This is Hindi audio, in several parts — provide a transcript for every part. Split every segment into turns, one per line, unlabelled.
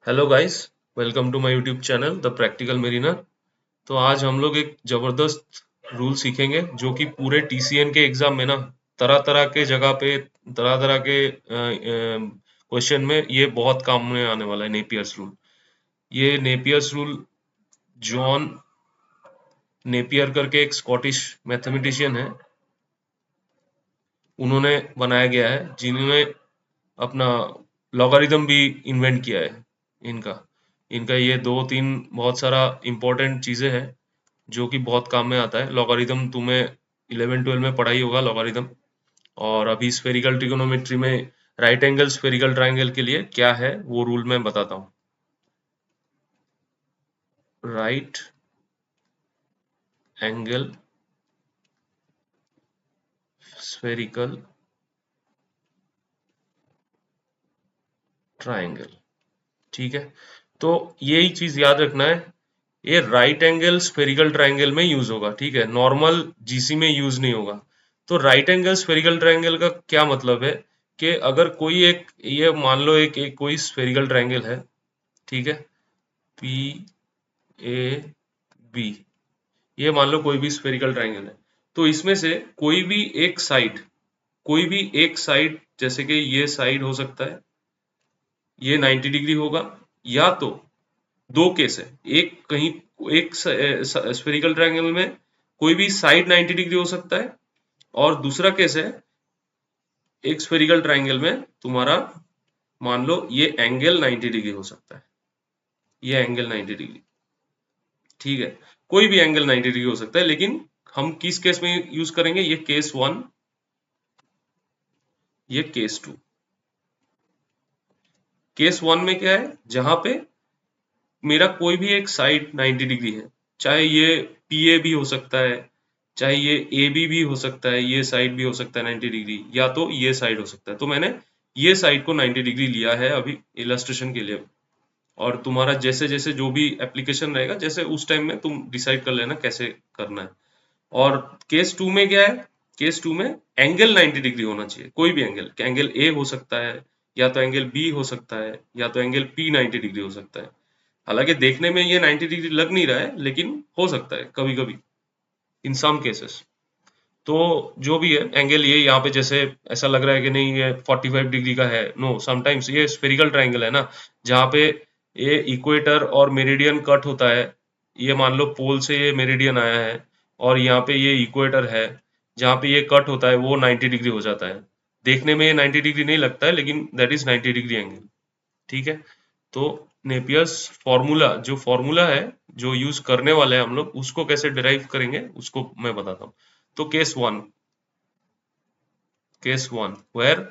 Hello guys, welcome to my YouTube channel the practical mariner. तो आज हम लोग एक जबरदस्त रूल सीखेंगे जो कि पूरे टीसीएन के एग्जाम में ना तरह तरह के जगह पे तरह तरह के क्वेश्चन में ये बहुत काम में आने वाला है। Napier's rule. ये नेपियर्स रूल जॉन नेपियर करके एक स्कॉटिश मैथमेटिशियन है, उन्होंने बनाया गया है, जिन्होंने अपना लॉगरिदम भी इन्वेंट किया है। इनका इनका ये दो तीन बहुत सारा इंपॉर्टेंट चीजें हैं जो कि बहुत काम में आता है। लॉगरिदम तुम्हें 11-12 में पढ़ा ही होगा लॉगरिदम। और अभी स्फेरिकल ट्रिगोनोमेट्री में राइट एंगल स्फेरिकल ट्रायंगल के लिए क्या है वो रूल मैं बताता हूँ। राइट एंगल स्फेरिकल ट्रायंगल, ठीक है। तो यही चीज याद रखना है, ये राइट एंगल स्फेरिकल ट्रायंगल में यूज होगा, ठीक है, नॉर्मल जीसी में यूज नहीं होगा। तो राइट एंगल स्फेरिकल ट्रायंगल का क्या मतलब है कि अगर कोई एक ये मान लो एक कोई स्फेरिकल ट्रायंगल है, ठीक है, पी ए बी, ये मान लो कोई भी स्फेरिकल ट्रायंगल है। तो इसमें से कोई भी एक साइड जैसे कि ये साइड हो सकता है, ये 90 डिग्री होगा, या तो दो केस है, एक कहीं एक स्फेरिकल ट्रायंगल में कोई भी साइड 90 डिग्री हो सकता है, और दूसरा केस है एक स्फेरिकल ट्रायंगल में तुम्हारा मान लो ये एंगल 90 डिग्री हो सकता है, ये एंगल 90 डिग्री, ठीक है। कोई भी एंगल 90 डिग्री हो सकता है, लेकिन हम किस केस में यूज करेंगे, ये केस वन, ये केस टू। केस वन में क्या है, जहां पे मेरा कोई भी एक साइड 90 डिग्री है, चाहे ये पीए भी हो सकता है, चाहे ये ए बी भी हो सकता है, ये साइड भी हो सकता है 90 डिग्री, या तो ये साइड हो सकता है। तो मैंने ये साइड को 90 डिग्री लिया है अभी इलस्ट्रेशन के लिए। और तुम्हारा जैसे जैसे जो भी एप्लीकेशन रहेगा, जैसे उस टाइम में तुम डिसाइड कर लेना कैसे करना है। और केस टू में क्या है, केस टू में एंगल 90 डिग्री होना चाहिए, कोई भी एंगल, एंगल ए हो सकता है, या तो एंगल बी हो सकता है, या तो एंगल पी 90 डिग्री हो सकता है। हालांकि देखने में ये 90 डिग्री लग नहीं रहा है, लेकिन हो सकता है कभी कभी, इन सम केसेस। तो जो भी है एंगल, ये यहाँ पे जैसे ऐसा लग रहा है कि नहीं ये 45 डिग्री का है, नो, समटाइम्स ये स्फेरिकल ट्रायंगल है ना, जहाँ पे ये इक्वेटर और मेरिडियन कट होता है। ये मान लो पोल से ये मेरिडियन आया है, और यहाँ पे ये इक्वेटर है, जहाँ पे ये कट होता है वो 90 डिग्री हो जाता है। देखने में ये 90 डिग्री नहीं लगता है, लेकिन दैट इज 90 डिग्री एंगल, ठीक है। तो नेपियर्स फॉर्मूला, जो फॉर्मूला है जो यूज करने वाले हैं हम लोग, उसको कैसे डिराइव करेंगे उसको मैं बताता हूँ। तो case one where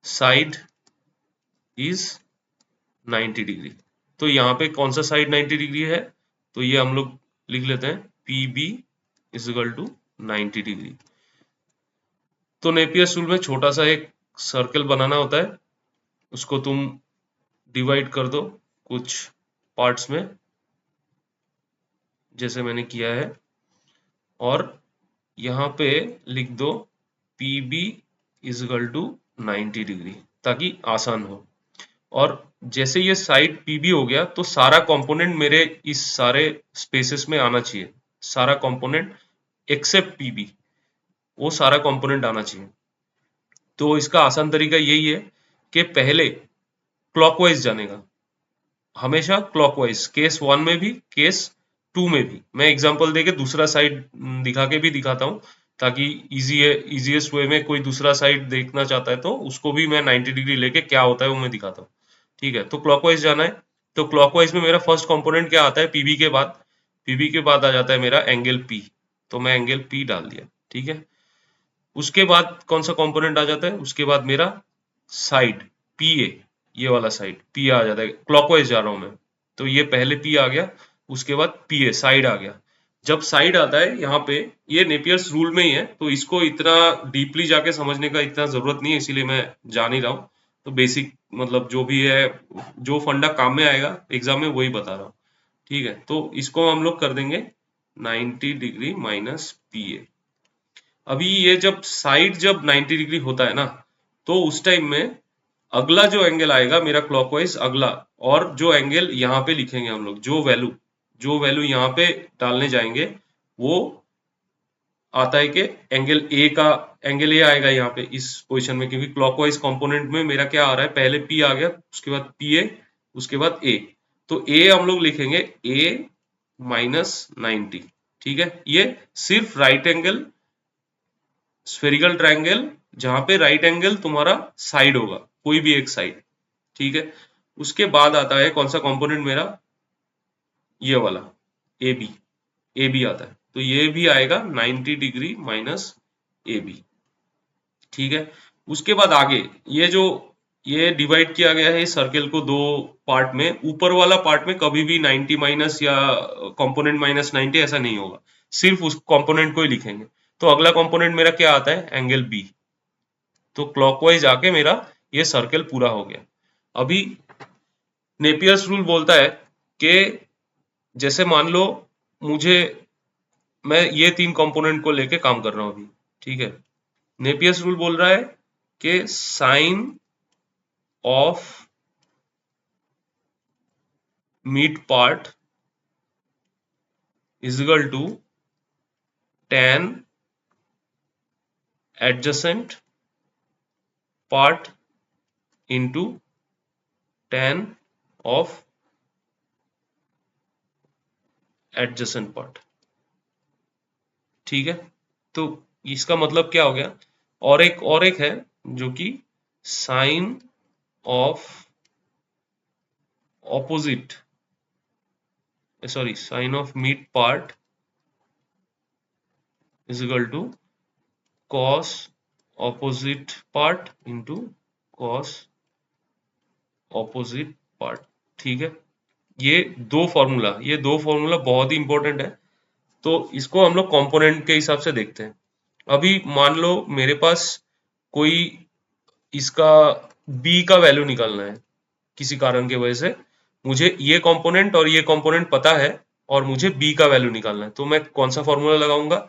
side is 90 degree. तो यहाँ पे कौन सा साइड 90 डिग्री है, तो ये हम लोग लिख लेते हैं P B is equal to 90 degree. तो नेपियर्स रूल में छोटा सा एक सर्कल बनाना होता है, उसको तुम डिवाइड कर दो कुछ पार्ट्स में, जैसे मैंने किया है, और यहाँ पे लिख दो P B is equal to 90 degree, ताकि आसान हो। और जैसे ये साइड पीबी हो गया, तो सारा कंपोनेंट मेरे इस सारे स्पेसेस में आना चाहिए, सारा कंपोनेंट एक्सेप्ट पीबी, वो सारा कंपोनेंट आना चाहिए। तो इसका आसान तरीका यही है कि पहले क्लॉकवाइज जाने का, हमेशा क्लॉकवाइज, केस वन में भी केस टू में भी। मैं एग्जांपल देके दूसरा साइड दिखा के भी दिखाता हूँ, ताकि इजीएस्ट वे में कोई दूसरा साइड देखना चाहता है तो उसको भी मैं 90 डिग्री लेके क्या होता है वो मैं दिखाता हूँ, ठीक है। तो क्लॉकवाइज जाना है। तो क्लॉकवाइज में मेरा फर्स्ट कंपोनेंट क्या आता है, पीबी के बाद, पीबी के बाद आ जाता है मेरा एंगल पी। तो मैं एंगल पी डाल दिया, ठीक है। उसके बाद कौन सा कंपोनेंट आ जाता है, उसके बाद मेरा साइड पी ए, ये वाला साइड पी आ जाता है, क्लॉकवाइज जा रहा हूं मैं। तो ये पहले पी आ गया, उसके बाद पी ए साइड आ गया। जब साइड आता है यहाँ पे, ये नेपियर्स रूल में ही है, तो इसको इतना डीपली जाके समझने का इतना जरूरत नहीं है, इसीलिए मैं जा नहीं रहा हूँ। तो बेसिक मतलब जो भी है, जो फंडा काम में आएगा एग्जाम में वही बता रहा हूँ, ठीक है। तो इसको हम लोग कर देंगे 90 डिग्री माइनस पी ए। अभी ये जब साइड जब 90 डिग्री होता है ना, तो उस टाइम में अगला जो एंगल आएगा मेरा क्लॉकवाइज अगला, और जो एंगल यहाँ पे लिखेंगे हम लोग, जो वैल्यू यहाँ पे डालने जाएंगे, वो आता है कि एंगल ए आएगा यहाँ पे इस पोजीशन में, क्योंकि क्लॉकवाइज कंपोनेंट में मेरा क्या आ रहा है, पहले पी आ गया, उसके बाद पी ए, उसके बाद ए। तो ए हम लोग लिखेंगे ए माइनस 90। ठीक है, ये सिर्फ राइट एंगल स्फेरिकल ट्रायंगल जहां पे राइट एंगल तुम्हारा साइड होगा, कोई भी एक साइड। ठीक है, उसके बाद आता है कौन सा कंपोनेंट मेरा, ये वाला ए बी, ए बी आता है, तो ये भी आएगा 90 डिग्री माइनस ए बी। ठीक है, उसके बाद आगे ये जो ये डिवाइड किया गया है इस सर्कल को दो पार्ट में, ऊपर वाला पार्ट में कभी भी 90 माइनस या कंपोनेंट माइनस 90 ऐसा नहीं होगा, सिर्फ उस कंपोनेंट को ही लिखेंगे। तो अगला कंपोनेंट मेरा क्या आता है, एंगल बी। तो क्लॉकवाइज आके मेरा ये सर्कल पूरा हो गया। अभी नेपियर्स रूल बोलता है कि जैसे मान लो मुझे, मैं ये तीन कंपोनेंट को लेके काम कर रहा हूं अभी। ठीक है, नेपियर्स रूल बोल रहा है कि sine of mid part is equal to tan adjacent part into tan of adjacent part. ठीक है, तो इसका मतलब क्या हो गया, और एक है जो कि sine of opposite, sorry sine of mid part is equal to cos opposite part into cos opposite part. ठीक है, ये दो फॉर्मूला बहुत ही इंपॉर्टेंट है। तो इसको हम लोग कंपोनेंट के हिसाब से देखते हैं। अभी मान लो मेरे पास कोई इसका b का वैल्यू निकालना है, किसी कारण की वजह से मुझे ये कंपोनेंट और ये कंपोनेंट पता है, और मुझे b का वैल्यू निकालना है, तो मैं कौन सा फॉर्मूला लगाऊंगा,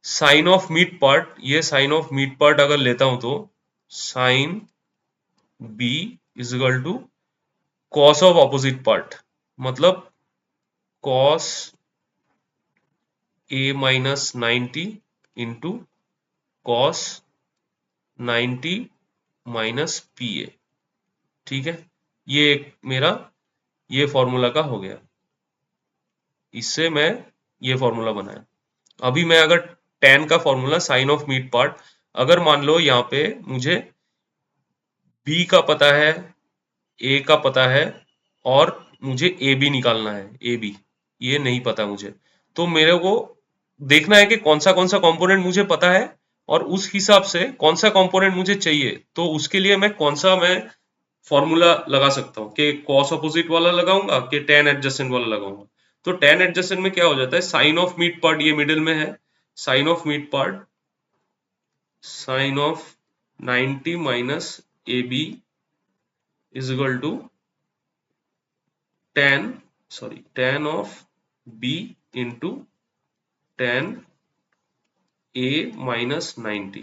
साइन ऑफ मिड पार्ट। ये साइन ऑफ मिड पार्ट अगर लेता हूं तो sine b is equal to cos of opposite part, मतलब cos A minus 90 into cos 90 minus P A. ठीक है, ये एक मेरा ये फॉर्मूला का हो गया, इससे मैं ये फॉर्मूला बनाया। अभी मैं अगर tan का formula sine of mid part, अगर मान लो यहाँ पे मुझे b का पता है, a का पता है, और मुझे ए बी निकालना है, ए बी ये नहीं पता मुझे, तो मेरे को देखना है कि कौन सा कंपोनेंट मुझे पता है, और उस हिसाब से कौन सा कंपोनेंट मुझे चाहिए, तो उसके लिए मैं फॉर्मूला लगा सकता हूँ कि कॉस अपोजिट वाला लगाऊंगा कि tan एडजेसेंट वाला लगाऊंगा। तो tan एडजेसेंट में क्या हो जाता है, साइन ऑफ मिड पार्ट ये मिडिल में है, sine of mid part sine of 90 minus A B is equal to tan of b into tan a minus 90।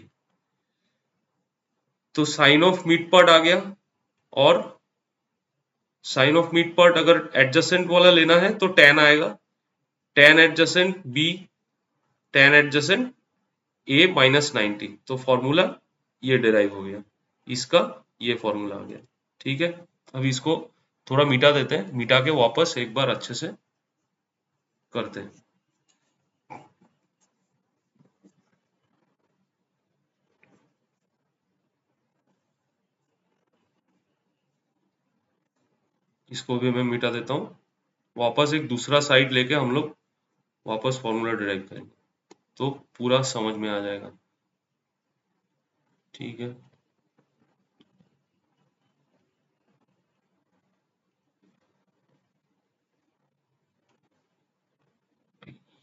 तो साइन ऑफ मिड पार्ट आ गया, और साइन ऑफ मिड पार्ट अगर एडजेसेंट वाला लेना है तो tan आएगा, tan adjacent b, tan adjacent a minus 90। तो फॉर्मूला ये डिराइव हो गया, इसका ये फॉर्मूला आ गया। ठीक है, अभी इसको थोड़ा मिटा देते हैं, मिटा के वापस एक बार अच्छे से करते हैं। इसको भी मैं मिटा देता हूँ, वापस एक दूसरा साइड लेके हम लोग वापस फॉर्मूला डिराइव करेंगे, तो पूरा समझ में आ जाएगा। ठीक है,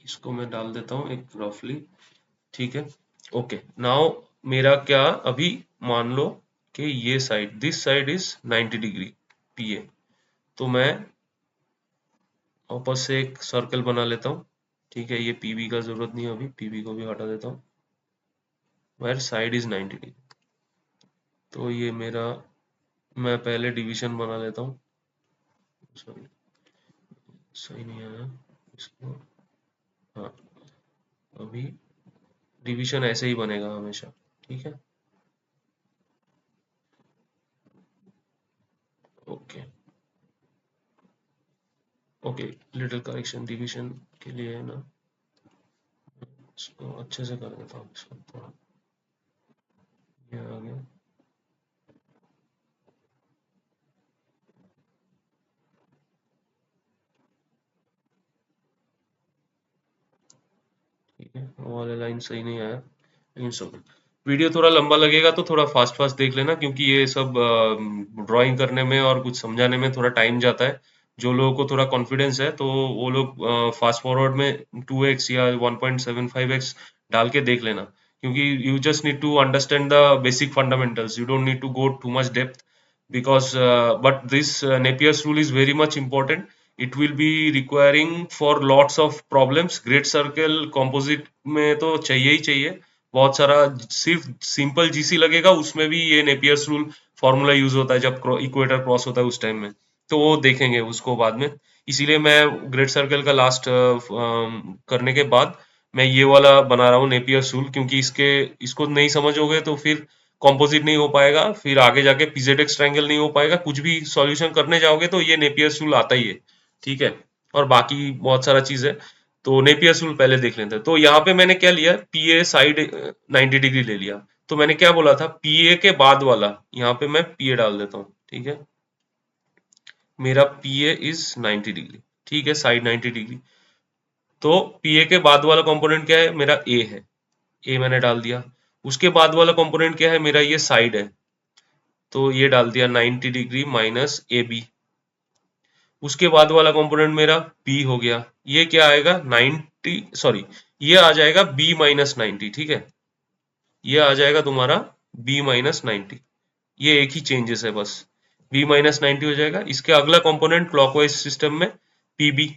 इसको मैं डाल देता हूँ एक रफली। ठीक है, ओके, नाउ मेरा क्या, अभी मान लो कि ये side, this side is 90 degree P A, तो मैं वापस से एक सर्कल बना लेता हूँ। ठीक है, ये पीबी का जरूरत नहीं है, अभी पीबी को भी हटा देता हूँ, वेयर साइड इज 90 डिग्री। तो ये मेरा मैं पहले डिवीजन बना लेता हूँ। सॉरी, सही नहीं आया इसको। हाँ, अभी डिवीजन ऐसे ही बनेगा हमेशा। ठीक है, okay okay. Little correction division के लिए है ना, इसको अच्छे से कर देता हूँ, इसको थोड़ा, ये आ गया। ठीक है, वो वाला लाइन सही नहीं आया, लेकिन सब वीडियो थोड़ा लंबा लगेगा तो थोड़ा फास्ट फास्ट देख लेना, क्योंकि ये सब ड्राइंग करने में और कुछ समझाने में थोड़ा टाइम जाता है। जो लोगों को थोड़ा कॉन्फिडेंस है तो वो लोग फास्ट फॉरवर्ड में 2x या 1.75x डाल के देख लेना, क्योंकि you just need to understand the basic fundamentals, you don't need to go too much depth, because but this Napier's rule is very much important. It will be requiring for lots of problems. Great circle composite में तो चाहिए ही चाहिए, बहुत सारा। सिर्फ सिंपल जीसी लगेगा उसमें भी ये नेपियर्स रूल फॉर्मूला यूज होता है जब इक्वेटर क्रॉस होता है उस टाइम में, तो वो देखेंगे उसको बाद में। इसीलिए मैं ग्रेट सर्कल का लास्ट करने के बाद मैं ये वाला बना रहा हूँ नेपियर्स रूल, क्योंकि इसके इसको नहीं समझोगे तो फिर कॉम्पोजिट नहीं हो पाएगा, फिर आगे जाके पीजेडेक्स ट्रायंगल नहीं हो पाएगा, कुछ भी सॉल्यूशन करने जाओगे तो ये नेपियर्स रूल आता ही है। ठीक है, और बाकी बहुत सारा चीज है, तो नेपियर्स रूल पहले देख लेते हैं। तो यहाँ पे मैंने क्या लिया, पीए साइड 90 डिग्री ले लिया। तो मैंने क्या बोला था, पीए के बाद वाला, यहाँ पे मैं पीए डाल देता हूँ। ठीक है, मेरा पीए इज 90 डिग्री। ठीक है, साइड 90 डिग्री। तो पीए के बाद वाला कंपोनेंट क्या है, मेरा ए है, ए मैंने डाल दिया। उसके बाद वाला कंपोनेंट क्या है, मेरा ये साइड है, तो ये डाल दिया 90 डिग्री माइनस ए बी। उसके बाद वाला कंपोनेंट मेरा बी हो गया, ये क्या आएगा 90, सॉरी, ये आ जाएगा बी माइनस 90। ठीक है, ये आ जाएगा तुम्हारा बी माइनस 90। ये एक ही चेंजेस है बस, बी माइनस 90 हो जाएगा। इसके अगला कंपोनेंट क्लॉकवाइज सिस्टम में पीबी,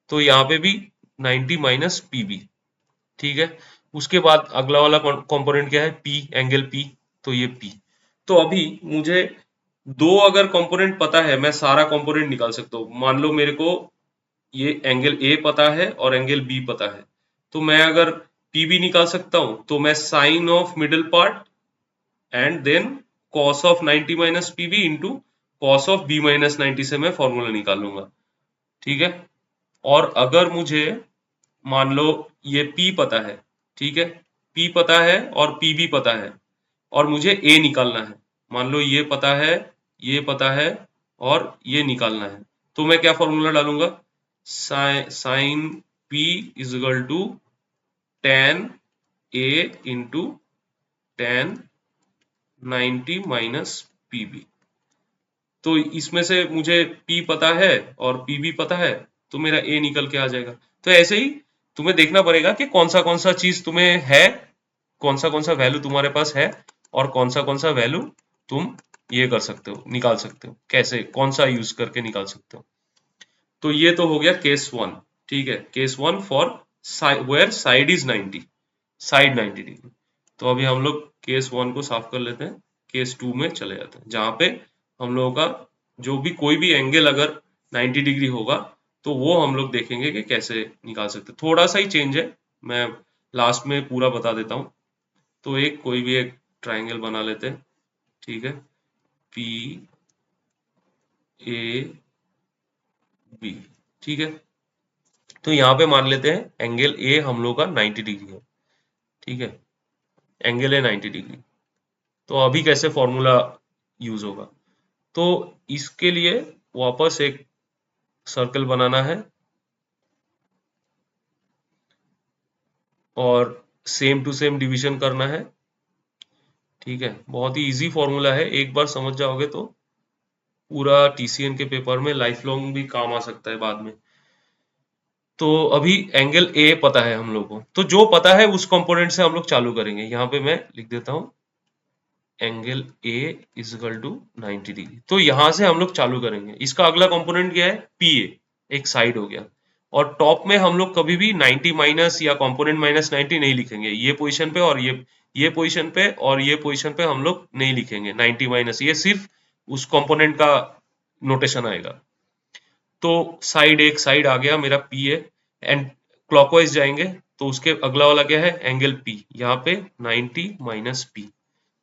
तो यहाँ पे भी 90 माइनस पीबी। ठीक है, उसके बाद अगला वाला कंपोनेंट क्या है, पी, एंगल पी, तो ये पी। तो अभी मुझे दो अगर कंपोनेंट पता है, मैं सारा कंपोनेंट निकाल सकता हूँ। मान लो मेरे को ये एंगल ए पता है और एंगल बी पता है, तो मैं अगर पी भी निकाल सकता हूं, तो मैं sine of middle part and then cos of 90 minus PB into cos of B minus 90 से मैं फॉर्मूला निकाल लूंगा। ठीक है, और अगर मुझे मान लो ये P पता है, ठीक है, P पता है और P भी पता है, और मुझे A निकालना है। मान लो ये पता है, ये पता है, और ये निकालना है, तो मैं क्या फॉर्मूला डालूंगा, sine P is equal to tan A into tan 90 minus PB. तो इसमें से मुझे P पता है और P भी पता है, तो मेरा A निकल के आ जाएगा। तो ऐसे ही तुम्हें देखना पड़ेगा कि कौन सा चीज तुम्हें है, कौन सा वैल्यू तुम्हारे पास है, और कौन सा वैल्यू तुम ये कर सकते हो, निकाल सकते हो, कैसे, कौन सा यूज करके निकाल सकते हो। तो ये तो हो गया केस वन। ठीक है, case one for where side is 90, side 90 degree. तो अभी हम लोग केस वन को साफ कर लेते हैं, केस टू में चले जाते हैं, जहां पे हम लोगों का जो भी कोई भी एंगल अगर 90 डिग्री होगा तो वो हम लोग देखेंगे कि कैसे निकाल सकते हैं। थोड़ा सा ही चेंज है, मैं लास्ट में पूरा बता देता हूँ। तो एक कोई भी एक ट्राइंगल बना लेते हैं। ठीक है, पी ए बी। ठीक है, तो यहाँ पे मान लेते हैं एंगल ए हम लोग का 90 डिग्री है। ठीक है, एंगल है 90 डिग्री। तो अभी कैसे फॉर्मूला यूज होगा, तो इसके लिए वापस एक सर्कल बनाना है और सेम टू सेम डिवीजन करना है। ठीक है, बहुत ही इजी फॉर्मूला है, एक बार समझ जाओगे तो पूरा टीसीएन के पेपर में लाइफ लॉन्ग भी काम आ सकता है बाद में। तो अभी एंगल ए पता है हम लोग को, तो जो पता है उस कंपोनेंट से हम लोग चालू करेंगे। यहाँ पे मैं लिख देता हूँ angle A is equal to 90 degree. तो यहां से हम लोग चालू करेंगे। इसका अगला कंपोनेंट क्या है, पी ए, एक साइड हो गया। और टॉप में हम लोग कभी भी 90 माइनस या कंपोनेंट माइनस 90 नहीं लिखेंगे, ये पोजीशन पे और ये पोजीशन पे और ये पोजीशन पे हम लोग नहीं लिखेंगे 90 माइनस, ये सिर्फ उस कंपोनेंट का नोटेशन आएगा। तो साइड एक साइड आ गया मेरा पी ए, एंड क्लॉकवाइज जाएंगे तो उसके अगला वाला क्या है, एंगल पी, यहाँ पे 90 माइनस पी,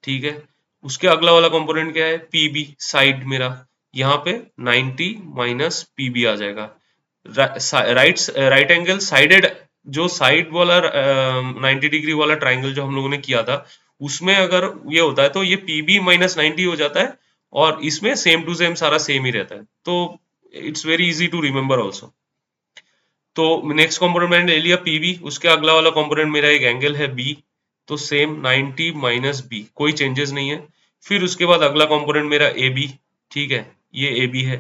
ठीक है। उसके अगला वाला कंपोनेंट क्या है, पीबी साइड मेरा, यहाँ पे 90 माइनस पीबी आ जाएगा। राइट एंगल साइडेड, जो साइड वाला 90 डिग्री वाला ट्राइंगल जो हम लोगों ने किया था, उसमें अगर ये होता है तो ये पीबी माइनस 90 हो जाता है, और इसमें सेम टू सेम सारा सेम ही रहता है, तो it's very easy to remember also. तो नेक्स्ट कंपोनेंट मैंने ले लिया पीबी, उसके अगला वाला कंपोनेंट मेरा एक एंगल है बी, तो सेम 90 माइनस बी, कोई चेंजेस नहीं है। फिर उसके बाद अगला कंपोनेंट मेरा ए बी, ठीक है, ये ए बी है,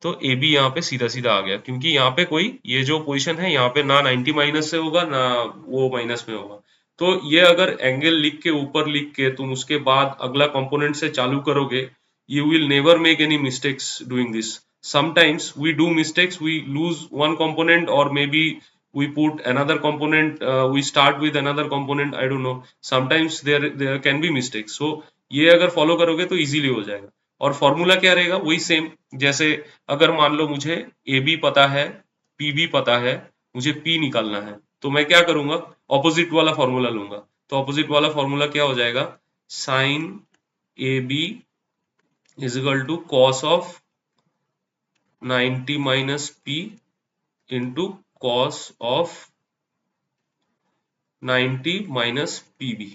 तो ए बी यहाँ पे सीधा सीधा आ गया, क्योंकि यहाँ पे कोई ये जो पोजीशन है यहाँ पे ना 90 माइनस से होगा ना वो माइनस में होगा। तो ये अगर एंगल लिख के ऊपर लिख के तुम उसके बाद अगला कंपोनेंट से चालू करोगे, you will never make any mistakes doing this. Sometimes we do mistakes, we lose one component, or maybe we put another component, we start with another component, I don't know, sometimes there can be mistakes, so ये अगर फॉलो करोगे तो इजीली हो जाएगा। और फॉर्मूला क्या रहेगा, वही सेम, जैसे अगर मान लो मुझे ए बी पता है, पी बी पता है, मुझे पी निकालना है, तो मैं क्या करूंगा, ऑपोजिट वाला फॉर्मूला लूंगा। तो ऑपोजिट वाला फॉर्मूला क्या हो जाएगा, sine A B is equal to cos of 90 minus p into cos of 90 minus pb।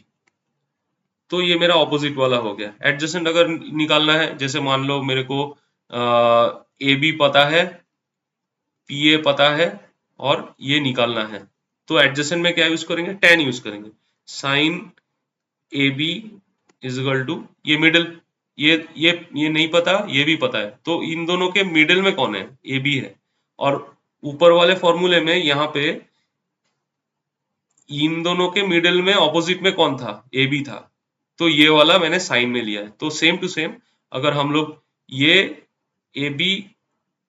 तो ये मेरा ऑपोजिट वाला हो गया। एडजेसेंट अगर निकालना है, जैसे मान लो मेरे को ए बी पता है, पी ए पता है, और ये निकालना है, तो एडजेसेंट में क्या यूज करेंगे, टेन यूज करेंगे। Sine A B is equal to, ये मिडिल, ये नहीं पता, ये भी पता है, तो इन दोनों के मिडिल में कौन है, ए बी है। और ऊपर वाले फॉर्मूले में यहाँ पे इन दोनों के मिडिल में ऑपोजिट में कौन था, ए बी था, तो ये वाला मैंने साइन में लिया है। तो सेम टू सेम अगर हम लोग ये ए बी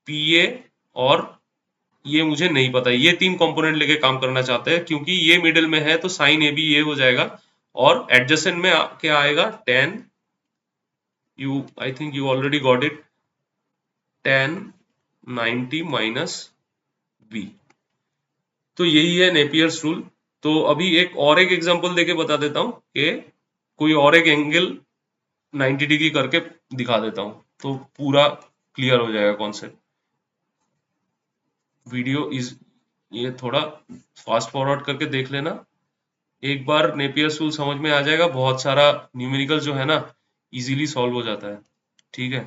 पी ए और ये मुझे नहीं पता, ये तीन कंपोनेंट लेके काम करना चाहते हैं, क्योंकि ये मिडिल में है तो साइन ए बी ये हो जाएगा, और एडजेसेंट में क्या आएगा, tan, you I think you already got it, tan 90 माइनस बी। तो यही है नेपियर्स रूल। तो अभी एक एग्जांपल देके बता देता हूँ कि कोई और एक एंगल 90 डिग्री करके दिखा देता हूँ, तो पूरा क्लियर हो जाएगा कॉन्सेप्ट। वीडियो इज, ये थोड़ा फास्ट फॉरवर्ड करके देख लेना, एक बार नेपियर्स रूल समझ में आ जाएगा, बहुत सारा न्यूमेरिकल जो है ना इजीली सॉल्व हो जाता है, ठीक है।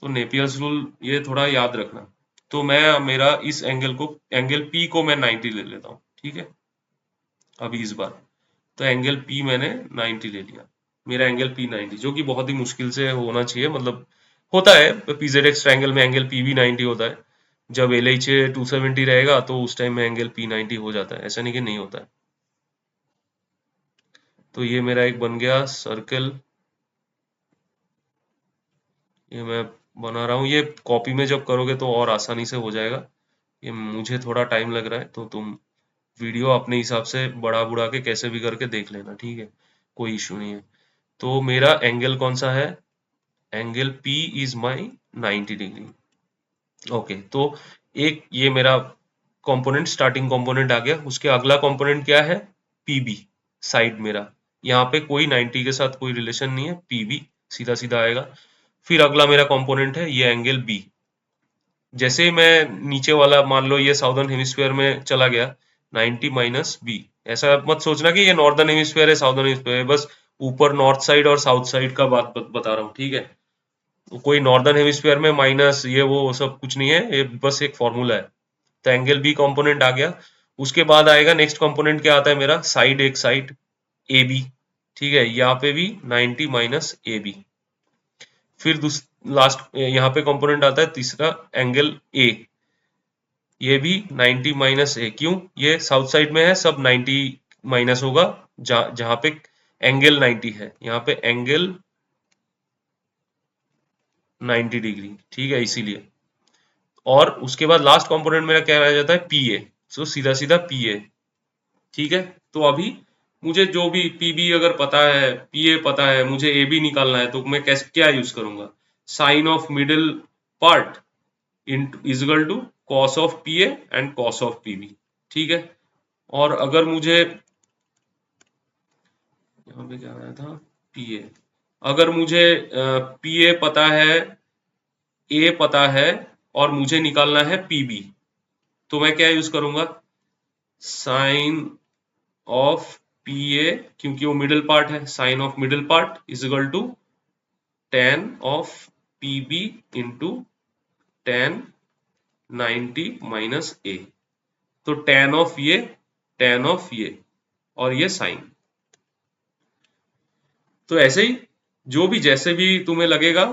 तो नेपियर्स रूल ये थोड़ा याद रखना। तो मैं मेरा इस एंगल पी को मैं 90 ले लेता हूँ, ठीक है, अभी इस बार। तो एंगल पी मैंने 90 ले लिया, मेरा एंगल पी 90, जो कि बहुत ही मुश्किल से होना चाहिए, मतलब होता है पीजेड ट्रायंगल में एंगल पी भी 90 होता है, जब एल एच 270 रहेगा तो उस टाइम में एंगल पी 90 हो जाता है, ऐसा नहीं कि नहीं होता है। तो ये मेरा एक बन गया सर्कल, ये मैं बना रहा हूँ, ये कॉपी में जब करोगे तो और आसानी से हो जाएगा, ये मुझे थोड़ा टाइम लग रहा है, तो तुम वीडियो अपने हिसाब से बढ़ा बुढ़ा के कैसे भी करके देख लेना, ठीक है, कोई इशू नहीं है। तो मेरा एंगल कौन सा है, angle P is my 90 degree. Okay, तो एक ये मेरा कंपोनेंट, स्टार्टिंग कंपोनेंट आ गया, उसके अगला कंपोनेंट क्या है, PB साइड मेरा, यहाँ पे कोई 90 के साथ कोई रिलेशन नहीं है, PB सीधा सीधा आएगा। फिर अगला मेरा कंपोनेंट है ये एंगल B, जैसे ही मैं नीचे वाला मान लो ये साउदर्न हेमिस्फीयर में चला गया, 90 माइनस बी, ऐसा मत सोचना कि ये नॉर्दर्न हेमिस्फीयर है साउदर्न हेमिस्फीयर है, बस ऊपर नॉर्थ साइड और साउथ साइड का बात बता रहा हूँ, ठीक है। तो कोई नॉर्दर्न हेमिस्फीयर में माइनस ये वो सब कुछ नहीं है, ये बस एक फॉर्मूला है। तो एंगल बी कंपोनेंट आ गया, उसके बाद आएगा नेक्स्ट कंपोनेंट क्या आता है मेरा, साइड एक साइड ए बी, ठीक है, यहाँ पे भी 90 माइनस ए बी। फिर लास्ट यहाँ पे कंपोनेंट आता है तीसरा एंगल ए, ये भी 90 माइनस ए, क्यों, ये साउथ साइड में है, सब 90 माइनस होगा, जहां पे एंगल 90 है, यहाँ पे एंगल 90 डिग्री, ठीक है, इसीलिए। और उसके बाद लास्ट कंपोनेंट मेरा क्या रह जाता है, पी ए, सो सीधा सीधा पी ए, ठीक है। तो अभी मुझे जो भी पीबी अगर पता है, पीए पता है, मुझे ए बी निकालना है, तो मैं कैसे क्या यूज करूंगा, sine of middle part is equal to cos of P A and cos of P B. ठीक है, और अगर मुझे यहाँ पे क्या आया था, पी ए, अगर मुझे पी ए पता है, ए पता है, और मुझे निकालना है पी बी, तो मैं क्या यूज करूंगा, साइन ऑफ पी ए, क्योंकि वो मिडिल पार्ट है, sine of middle part is equal to tan of P B into tan 90 minus A. तो tan ऑफ ये, tan ऑफ ये, और ये साइन। तो ऐसे ही जो भी जैसे भी तुम्हें लगेगा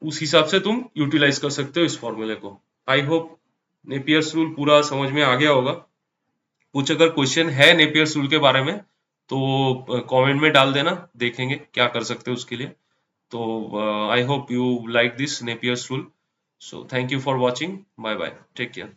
उस हिसाब से तुम यूटिलाइज कर सकते हो इस फॉर्मूले को। आई होप नेपियर्स रूल पूरा समझ में आ गया होगा। कुछ अगर क्वेश्चन है नेपियर्स रूल के बारे में तो कमेंट में डाल देना, देखेंगे क्या कर सकते हो उसके लिए। तो I hope you like this Napier's rule. So thank you for watching, bye bye, take care.